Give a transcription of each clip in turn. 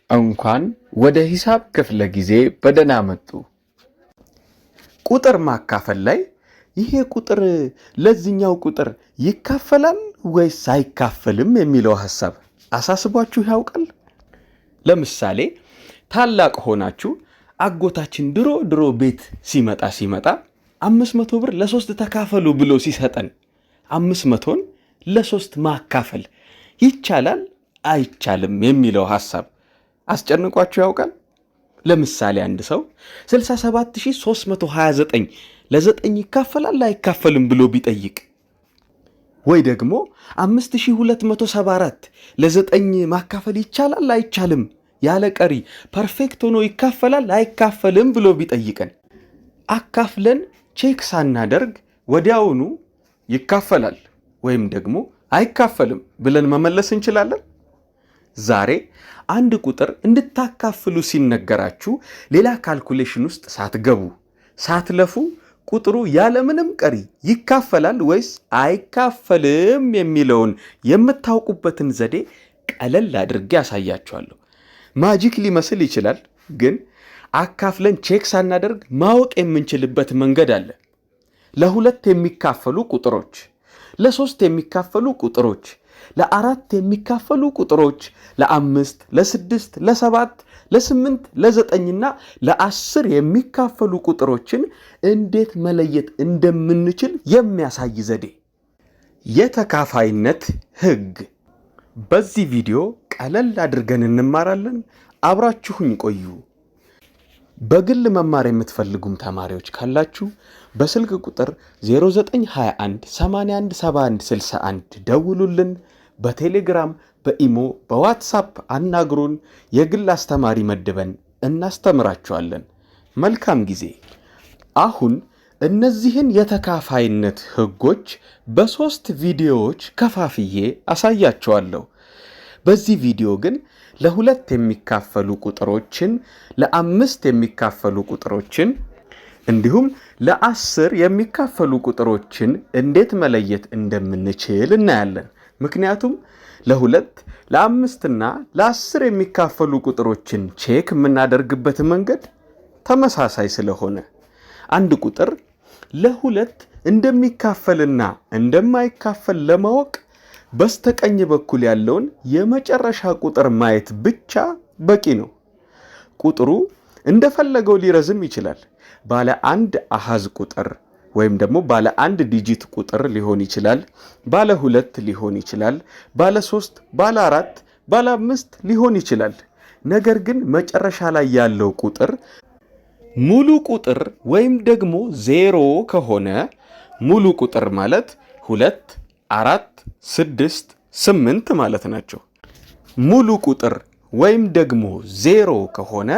እንኳን ወደ ሂሳብ ክፍለ ጊዜ በደህና መጡ። ቁጥር ማካፈል ላይ ይሄ ቁጥር ለዚህኛው ቁጥር ይካፈላል ወይስ አይካፈልም የሚለው ሐሳብ አሳስቧችሁ ያውቃል? ለምሳሌ ታላቅ ሆናችሁ አጎታችን ድሮ ቤት ሲመጣ 500 ብር ለ3 ተካፈሉ ብሎ ሲሰጠን 500ን ለ3 ማካፈል ይቻላል አይቻልም የሚለው ሐሳብ አስጨንቋችሁ ያውቃል? ለምሳሌ አንድ ሰው 67329 ለ9 ይካፈላል አይካፈልም ብሎ ቢጠይቅ፣ ወይ ደግሞ 5274 ለ9 ማካፈል ይቻላል አይቻልም ያለ ቀሪ ፐርፌክት ሆኖ ይካፈላል አይካፈልም ብሎ ቢጠይቀን፣ አካፍለን ቼክ ሳናደርግ ወዲያውኑ ይካፈላል ወይም ደግሞ አይካፈልም ብለን መመለስ እንችላለን? ዛሬ አንድ ቁጥር እንድታካፍሉ ሲነገራችሁ ሌላ ካልኩሌሽን ውስጥ ሳትገቡ ሳትለፉ ቁጥሩ ያለምንም ቀሪ ይካፈላል ወይስ አይካፈልም የሚለውን የምታውቁበትን ዘዴ ቀለል አድርጌ ያሳያችኋለሁ። ማጂክ ሊመስል ይችላል፣ ግን አካፍለን ቼክ ሳናደርግ ማወቅ የምንችልበት መንገድ አለ። ለሁለት የሚካፈሉ ቁጥሮች፣ ለሶስት የሚካፈሉ ቁጥሮች፣ ለአራት የሚካፈሉ ቁጥሮች፣ ለአምስት፣ ለስድስት፣ ለሰባት፣ ለስምንት፣ ለዘጠኝና ለ10 የሚካፈሉ ቁጥሮችን እንዴት መለየት እንደምንችል የሚያሳይ ዘዴ፣ የተካፋይነት ሕግ። በዚህ ቪዲዮ ቀለል አድርገን እንማራለን። አብራችሁኝ ቆዩ። በግል መማር የምትፈልጉም ተማሪዎች ካላችሁ በስልክ ቁጥር 0921 81 71 61 ደውሉልን። በቴሌግራም፣ በኢሞ፣ በዋትሳፕ አናግሩን። የግል አስተማሪ መድበን እናስተምራችኋለን። መልካም ጊዜ። አሁን እነዚህን የተካፋይነት ሕጎች በ3 ቪዲዮዎች ከፋፍዬ አሳያችኋለሁ። በዚህ ቪዲዮ ግን ለሁለት የሚካፈሉ ቁጥሮችን፣ ለ5 የሚካፈሉ ቁጥሮችን እንዲሁም ለ10 የሚካፈሉ ቁጥሮችን እንዴት መለየት እንደምንችል እናያለን። ምክንያቱም ለሁለት፣ ለ5 እና ለ10 የሚካፈሉ ቁጥሮችን ቼክ የምናደርግበት መንገድ ተመሳሳይ ስለሆነ አንድ ቁጥር ለሁለት እንደሚካፈልና እንደማይካፈል ለማወቅ በስተቀኝ በኩል ያለውን የመጨረሻ ቁጥር ማየት ብቻ በቂ ነው። ቁጥሩ እንደፈለገው ሊረዝም ይችላል። ባለ አንድ አሃዝ ቁጥር ወይም ደግሞ ባለ አንድ ዲጂት ቁጥር ሊሆን ይችላል። ባለ 2 ሊሆን ይችላል። ባለ 3፣ ባለ 4፣ ባለ 5 ሊሆን ይችላል። ነገር ግን መጨረሻ ላይ ያለው ቁጥር ሙሉ ቁጥር ወይም ደግሞ 0 ከሆነ ሙሉ ቁጥር ማለት 2፣ 4፣ 6፣ 8 ማለት ናቸው። ሙሉ ቁጥር ወይም ደግሞ 0 ከሆነ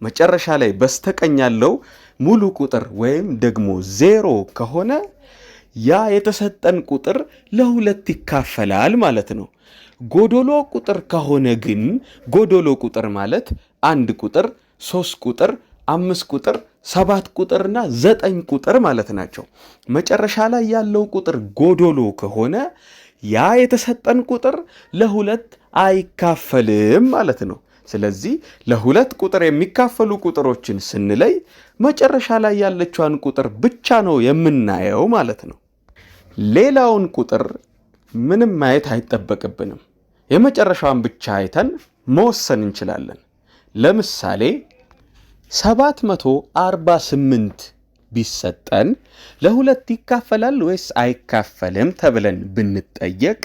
መጨረሻ ላይ በስተቀኝ ያለው ሙሉ ቁጥር ወይም ደግሞ 0 ከሆነ ያ የተሰጠን ቁጥር ለሁለት ይካፈላል ማለት ነው። ጎዶሎ ቁጥር ከሆነ ግን ጎዶሎ ቁጥር ማለት 1 ቁጥር፣ 3 ቁጥር፣ 5 ቁጥር፣ 7 ቁጥርና 9 ቁጥር ማለት ናቸው። መጨረሻ ላይ ያለው ቁጥር ጎዶሎ ከሆነ ያ የተሰጠን ቁጥር ለሁለት አይካፈልም ማለት ነው። ስለዚህ ለሁለት ቁጥር የሚካፈሉ ቁጥሮችን ስንለይ መጨረሻ ላይ ያለችዋን ቁጥር ብቻ ነው የምናየው ማለት ነው። ሌላውን ቁጥር ምንም ማየት አይጠበቅብንም። የመጨረሻዋን ብቻ አይተን መወሰን እንችላለን። ለምሳሌ 748 ቢሰጠን ለሁለት ይካፈላል ወይስ አይካፈልም ተብለን ብንጠየቅ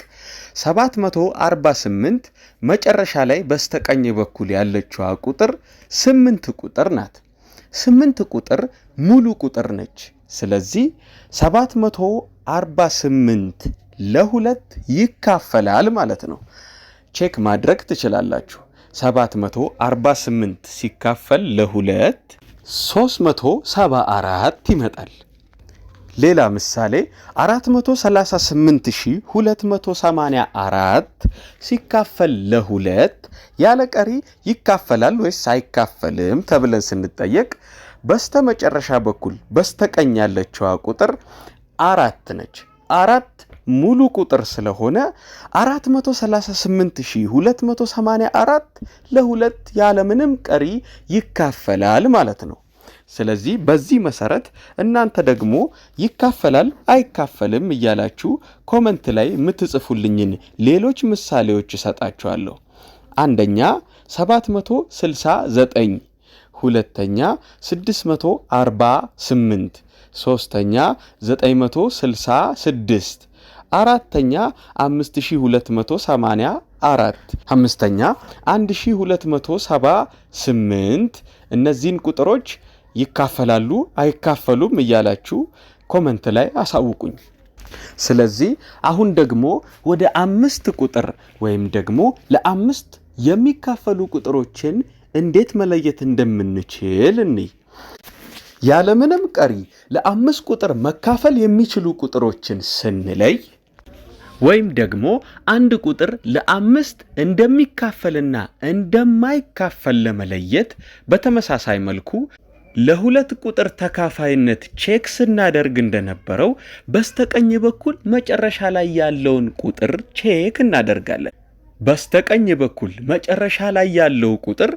748 መጨረሻ ላይ በስተቀኝ በኩል ያለችዋ ቁጥር 8 ቁጥር ናት። 8 ቁጥር ሙሉ ቁጥር ነች። ስለዚህ 748 ለሁለት ይካፈላል ማለት ነው። ቼክ ማድረግ ትችላላችሁ። 748 ሲካፈል ለሁለት 374 ይመጣል። ሌላ ምሳሌ 438284 ሲካፈል ለሁለት ያለ ቀሪ ይካፈላል ወይስ አይካፈልም ተብለን ስንጠየቅ በስተመጨረሻ በኩል በስተቀኝ ያለችዋ ቁጥር 4 ነች። 4 ሙሉ ቁጥር ስለሆነ 438284 ለሁለት ያለምንም ቀሪ ይካፈላል ማለት ነው። ስለዚህ በዚህ መሰረት እናንተ ደግሞ ይካፈላል አይካፈልም እያላችሁ ኮሜንት ላይ የምትጽፉልኝን ሌሎች ምሳሌዎች እሰጣችኋለሁ። አንደኛ 769፣ ሁለተኛ 648፣ ሶስተኛ 966፣ አራተኛ 5284፣ አምስተኛ 1278። እነዚህን ቁጥሮች ይካፈላሉ አይካፈሉም እያላችሁ ኮሜንት ላይ አሳውቁኝ። ስለዚህ አሁን ደግሞ ወደ 5 ቁጥር ወይም ደግሞ ለ5 የሚካፈሉ ቁጥሮችን እንዴት መለየት እንደምንችል እንይ። ያለምንም ቀሪ ለ5 ቁጥር መካፈል የሚችሉ ቁጥሮችን ስንለይ ወይም ደግሞ አንድ ቁጥር ለ5 እንደሚካፈልና እንደማይካፈል ለመለየት በተመሳሳይ መልኩ ለሁለት ቁጥር ተካፋይነት ቼክ ስናደርግ እንደነበረው በስተቀኝ በኩል መጨረሻ ላይ ያለውን ቁጥር ቼክ እናደርጋለን። በስተቀኝ በኩል መጨረሻ ላይ ያለው ቁጥር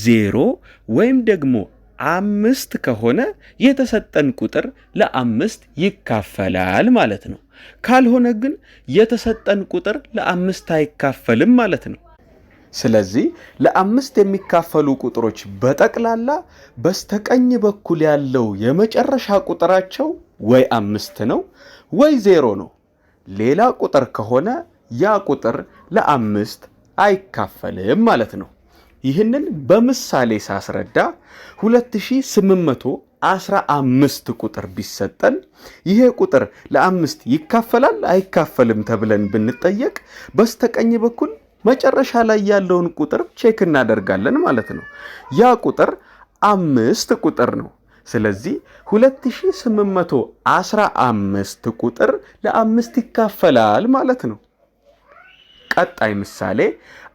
0 ወይም ደግሞ 5 ከሆነ የተሰጠን ቁጥር ለ5 ይካፈላል ማለት ነው። ካልሆነ ግን የተሰጠን ቁጥር ለ5 አይካፈልም ማለት ነው። ስለዚህ ለ5 የሚካፈሉ ቁጥሮች በጠቅላላ በስተቀኝ በኩል ያለው የመጨረሻ ቁጥራቸው ወይ 5 ነው ወይ 0 ነው። ሌላ ቁጥር ከሆነ ያ ቁጥር ለ5 አይካፈልም ማለት ነው። ይህንን በምሳሌ ሳስረዳ 2815 ቁጥር ቢሰጠን ይሄ ቁጥር ለ5 ይካፈላል አይካፈልም ተብለን ብንጠየቅ በስተቀኝ በኩል መጨረሻ ላይ ያለውን ቁጥር ቼክ እናደርጋለን ማለት ነው። ያ ቁጥር 5 ቁጥር ነው። ስለዚህ 2815 ቁጥር ለ5 ይካፈላል ማለት ነው። ቀጣይ ምሳሌ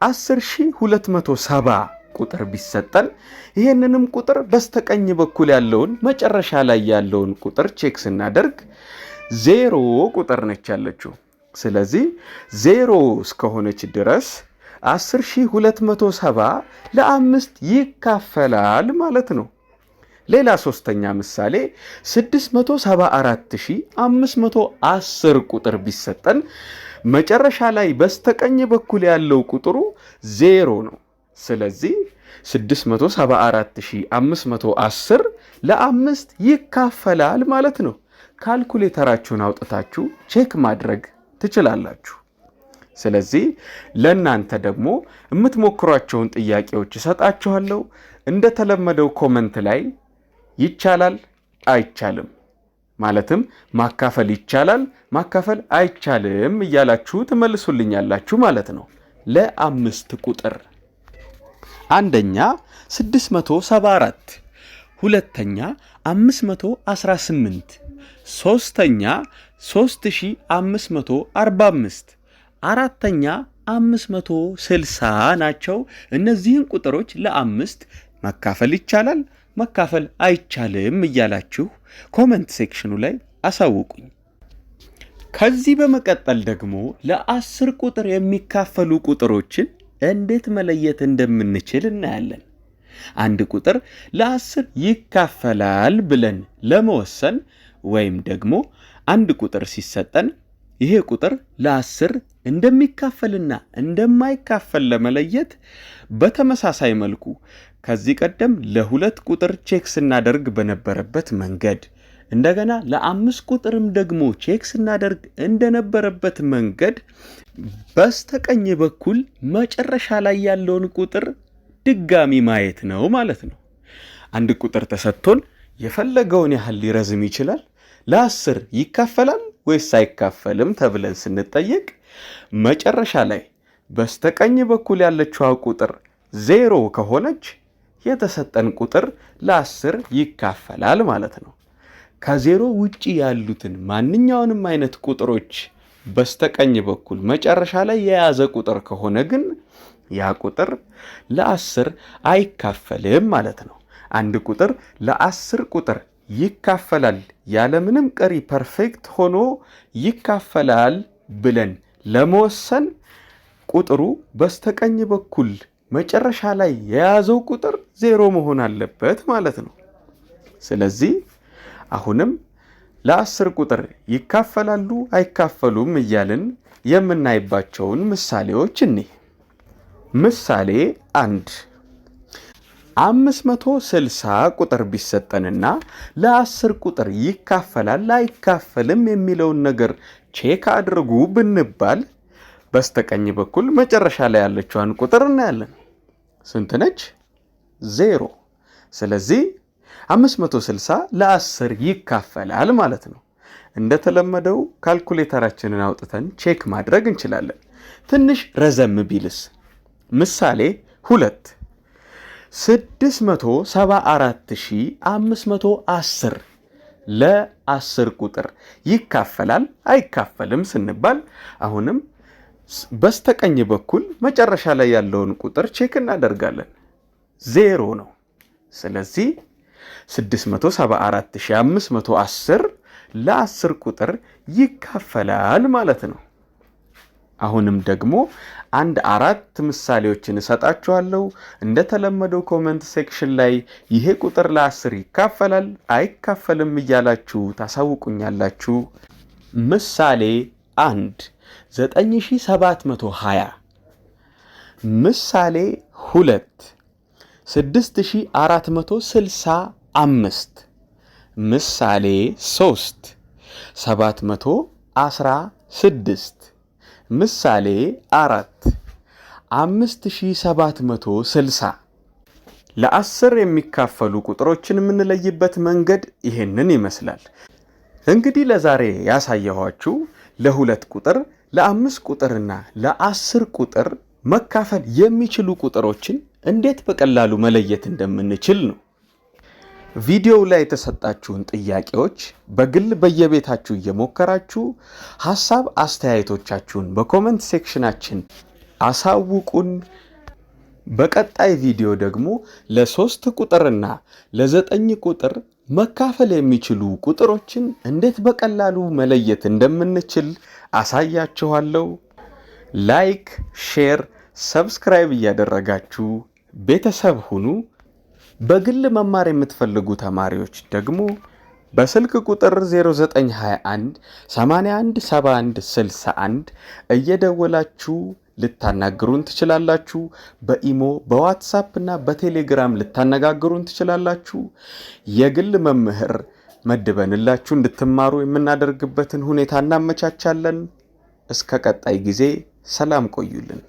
10270 ቁጥር ቢሰጠን ይሄንንም ቁጥር በስተቀኝ በኩል ያለውን መጨረሻ ላይ ያለውን ቁጥር ቼክ ስናደርግ 0 ቁጥር ነች ያለችው። ስለዚህ 0 እስከሆነች ድረስ 10270 ለ5 ይካፈላል ማለት ነው። ሌላ ሶስተኛ ምሳሌ 674510 ቁጥር ቢሰጠን መጨረሻ ላይ በስተቀኝ በኩል ያለው ቁጥሩ 0 ነው። ስለዚህ 674510 ለ5 ይካፈላል ማለት ነው። ካልኩሌተራችሁን አውጥታችሁ ቼክ ማድረግ ትችላላችሁ። ስለዚህ ለእናንተ ደግሞ የምትሞክሯቸውን ጥያቄዎች እሰጣችኋለሁ። እንደተለመደው ኮመንት ላይ ይቻላል አይቻልም ማለትም ማካፈል ይቻላል ማካፈል አይቻልም እያላችሁ ትመልሱልኛላችሁ ማለት ነው። ለ5 ቁጥር አንደኛ 674፣ ሁለተኛ 518፣ ሶስተኛ 3545፣ አራተኛ 560 ናቸው። እነዚህን ቁጥሮች ለ5 መካፈል ይቻላል መካፈል አይቻልም እያላችሁ ኮሜንት ሴክሽኑ ላይ አሳውቁኝ። ከዚህ በመቀጠል ደግሞ ለ10 ቁጥር የሚካፈሉ ቁጥሮችን እንዴት መለየት እንደምንችል እናያለን። አንድ ቁጥር ለ10 ይካፈላል ብለን ለመወሰን ወይም ደግሞ አንድ ቁጥር ሲሰጠን ይሄ ቁጥር ለ10 እንደሚካፈልና እንደማይካፈል ለመለየት በተመሳሳይ መልኩ ከዚህ ቀደም ለ2 ቁጥር ቼክ ስናደርግ በነበረበት መንገድ እንደገና ለ5 ቁጥርም ደግሞ ቼክ ስናደርግ እንደነበረበት መንገድ በስተቀኝ በኩል መጨረሻ ላይ ያለውን ቁጥር ድጋሚ ማየት ነው ማለት ነው። አንድ ቁጥር ተሰጥቶን የፈለገውን ያህል ሊረዝም ይችላል። ለ10 ይካፈላል ወይስ አይካፈልም ተብለን ስንጠየቅ መጨረሻ ላይ በስተቀኝ በኩል ያለችው ቁጥር 0 ከሆነች የተሰጠን ቁጥር ለ10 ይካፈላል ማለት ነው። ከ0 ውጪ ያሉትን ማንኛውንም አይነት ቁጥሮች በስተቀኝ በኩል መጨረሻ ላይ የያዘ ቁጥር ከሆነ ግን ያ ቁጥር ለ10 አይካፈልም ማለት ነው። አንድ ቁጥር ለ10 ቁጥር ይካፈላል ያለምንም ቀሪ ፐርፌክት ሆኖ ይካፈላል ብለን ለመወሰን ቁጥሩ በስተቀኝ በኩል መጨረሻ ላይ የያዘው ቁጥር 0 መሆን አለበት ማለት ነው። ስለዚህ አሁንም ለ10 ቁጥር ይካፈላሉ አይካፈሉም እያልን የምናይባቸውን ምሳሌዎች እንይ። ምሳሌ 1 560 ቁጥር ቢሰጠንና ለ10 ቁጥር ይካፈላል አይካፈልም የሚለውን ነገር ቼክ አድርጉ ብንባል በስተቀኝ በኩል መጨረሻ ላይ ያለችዋን ቁጥር እናያለን። ስንት ነች? 0። ስለዚህ 560 ለ10 ይካፈላል ማለት ነው። እንደተለመደው ካልኩሌተራችንን አውጥተን ቼክ ማድረግ እንችላለን። ትንሽ ረዘም ቢልስ? ምሳሌ 2 674,510 ለ10 ቁጥር ይካፈላል አይካፈልም ስንባል አሁንም በስተቀኝ በኩል መጨረሻ ላይ ያለውን ቁጥር ቼክ እናደርጋለን። 0 ነው። ስለዚህ 674,510 ለ10 ቁጥር ይካፈላል ማለት ነው። አሁንም ደግሞ 4 ምሳሌዎችን እሰጣችኋለሁ። እንደተለመደው ኮሜንት ሴክሽን ላይ ይሄ ቁጥር ለ10 ይካፈላል አይካፈልም እያላችሁ ታሳውቁኛላችሁ። ምሳሌ 1 9720። ምሳሌ 2 6465። ምሳሌ 3 716። ምሳሌ 4 5760። ለ10 የሚካፈሉ ቁጥሮችን የምንለይበት መንገድ ይሄንን ይመስላል። እንግዲህ ለዛሬ ያሳየኋችሁ ለ2 ቁጥር፣ ለ5 ቁጥርና ለ10 ቁጥር መካፈል የሚችሉ ቁጥሮችን እንዴት በቀላሉ መለየት እንደምንችል ነው። ቪዲዮው ላይ የተሰጣችሁን ጥያቄዎች በግል በየቤታችሁ እየሞከራችሁ ሐሳብ አስተያየቶቻችሁን በኮሜንት ሴክሽናችን አሳውቁን። በቀጣይ ቪዲዮ ደግሞ ለ3 ቁጥርና ለ9 ቁጥር መካፈል የሚችሉ ቁጥሮችን እንዴት በቀላሉ መለየት እንደምንችል አሳያችኋለሁ። ላይክ፣ ሼር፣ ሰብስክራይብ እያደረጋችሁ ቤተሰብ ሁኑ። በግል መማር የምትፈልጉ ተማሪዎች ደግሞ በስልክ ቁጥር 0921 81 71 61 እየደወላችሁ ልታናግሩን ትችላላችሁ። በኢሞ በዋትሳፕ እና በቴሌግራም ልታነጋግሩን ትችላላችሁ። የግል መምህር መድበንላችሁ እንድትማሩ የምናደርግበትን ሁኔታ እናመቻቻለን። እስከ ቀጣይ ጊዜ ሰላም ቆዩልን።